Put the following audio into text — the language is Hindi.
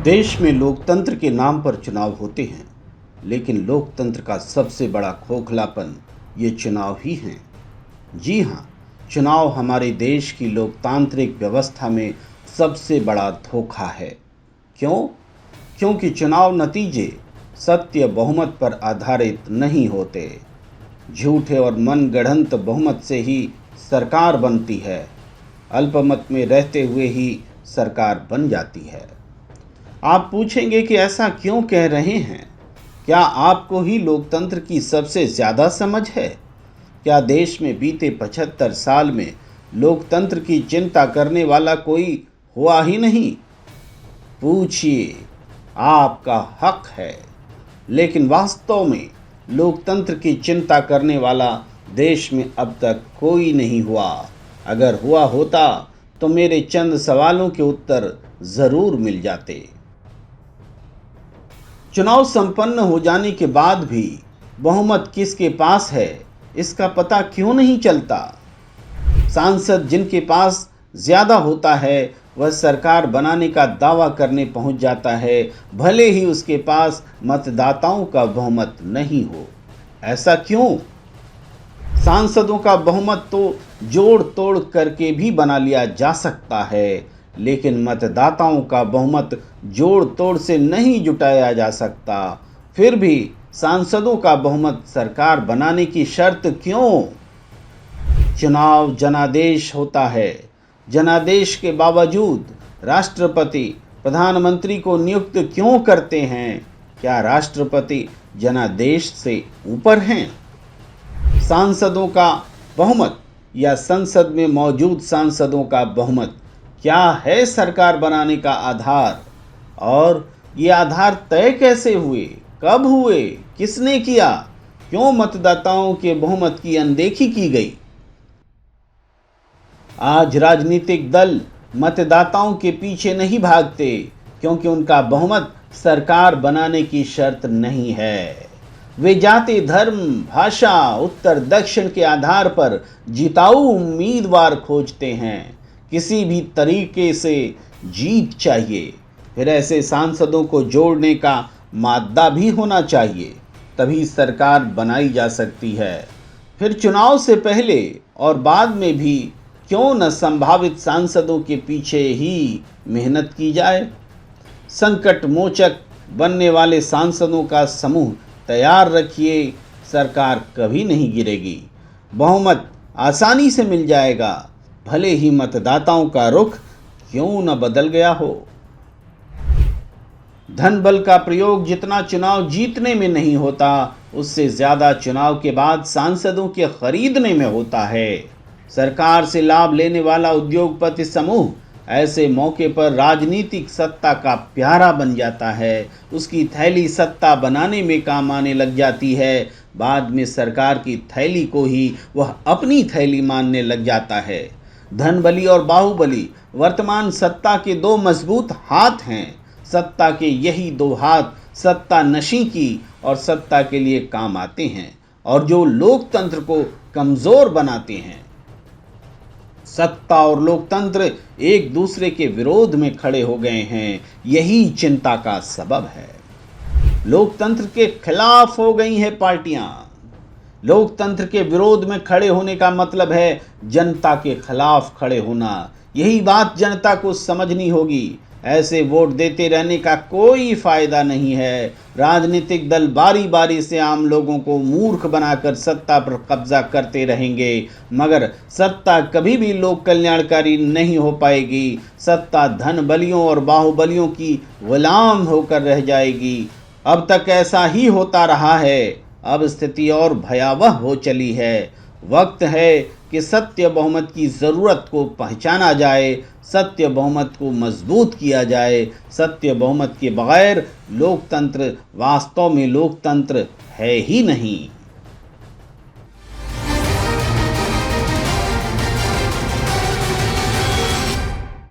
देश में लोकतंत्र के नाम पर चुनाव होते हैं, लेकिन लोकतंत्र का सबसे बड़ा खोखलापन ये चुनाव ही हैं। जी हाँ, चुनाव हमारे देश की लोकतांत्रिक व्यवस्था में सबसे बड़ा धोखा है। क्यों? क्योंकि चुनाव नतीजे सत्य बहुमत पर आधारित नहीं होते। झूठे और मनगढ़ंत बहुमत से ही सरकार बनती है। अल्पमत में रहते हुए ही सरकार बन जाती है। आप पूछेंगे कि ऐसा क्यों कह रहे हैं? क्या आपको ही लोकतंत्र की सबसे ज़्यादा समझ है? क्या देश में बीते 75 साल में लोकतंत्र की चिंता करने वाला कोई हुआ ही नहीं? पूछिए, आपका हक है। लेकिन वास्तव में लोकतंत्र की चिंता करने वाला देश में अब तक कोई नहीं हुआ। अगर हुआ होता तो मेरे चंद सवालों के उत्तर ज़रूर मिल जाते। चुनाव संपन्न हो जाने के बाद भी बहुमत किसके पास है, इसका पता क्यों नहीं चलता? सांसद जिनके पास ज्यादा होता है वह सरकार बनाने का दावा करने पहुंच जाता है, भले ही उसके पास मतदाताओं का बहुमत नहीं हो। ऐसा क्यों? सांसदों का बहुमत तो जोड़ तोड़ करके भी बना लिया जा सकता है, लेकिन मतदाताओं का बहुमत जोड़ तोड़ से नहीं जुटाया जा सकता। फिर भी सांसदों का बहुमत सरकार बनाने की शर्त क्यों? चुनाव जनादेश होता है। जनादेश के बावजूद राष्ट्रपति प्रधानमंत्री को नियुक्त क्यों करते हैं? क्या राष्ट्रपति जनादेश से ऊपर हैं? सांसदों का बहुमत या संसद में मौजूद सांसदों का बहुमत क्या है सरकार बनाने का आधार? और ये आधार तय कैसे हुए, कब हुए, किसने किया? क्यों मतदाताओं के बहुमत की अनदेखी की गई? आज राजनीतिक दल मतदाताओं के पीछे नहीं भागते, क्योंकि उनका बहुमत सरकार बनाने की शर्त नहीं है। वे जाति, धर्म, भाषा, उत्तर दक्षिण के आधार पर जिताऊ उम्मीदवार खोजते हैं। किसी भी तरीके से जीत चाहिए। फिर ऐसे सांसदों को जोड़ने का मादा भी होना चाहिए, तभी सरकार बनाई जा सकती है। फिर चुनाव से पहले और बाद में भी क्यों न संभावित सांसदों के पीछे ही मेहनत की जाए? संकट मोचक बनने वाले सांसदों का समूह तैयार रखिए, सरकार कभी नहीं गिरेगी। बहुमत आसानी से मिल जाएगा, भले ही मतदाताओं का रुख क्यों न बदल गया हो। धन बल का प्रयोग जितना चुनाव जीतने में नहीं होता, उससे ज्यादा चुनाव के बाद सांसदों के खरीदने में होता है। सरकार से लाभ लेने वाला उद्योगपति समूह ऐसे मौके पर राजनीतिक सत्ता का प्यारा बन जाता है। उसकी थैली सत्ता बनाने में काम आने लग जाती है। बाद में सरकार की थैली को ही वह अपनी थैली मानने लग जाता है। धनबली और बाहुबली वर्तमान सत्ता के दो मजबूत हाथ हैं। सत्ता के यही दो हाथ सत्ता नशी की और सत्ता के लिए काम आते हैं, और जो लोकतंत्र को कमजोर बनाते हैं। सत्ता और लोकतंत्र एक दूसरे के विरोध में खड़े हो गए हैं, यही चिंता का सबब है। लोकतंत्र के खिलाफ हो गई हैं पार्टियां। लोकतंत्र के विरोध में खड़े होने का मतलब है जनता के खिलाफ खड़े होना। यही बात जनता को समझनी होगी। ऐसे वोट देते रहने का कोई फायदा नहीं है। राजनीतिक दल बारी बारी से आम लोगों को मूर्ख बनाकर सत्ता पर कब्जा करते रहेंगे, मगर सत्ता कभी भी लोक कल्याणकारी नहीं हो पाएगी। सत्ता धन बलियों और बाहुबलियों की गुलाम होकर रह जाएगी। अब तक ऐसा ही होता रहा है, अब स्थिति और भयावह हो चली है। वक्त है कि सत्य बहुमत की ज़रूरत को पहचाना जाए, सत्य बहुमत को मजबूत किया जाए। सत्य बहुमत के बगैर लोकतंत्र वास्तव में लोकतंत्र है ही नहीं।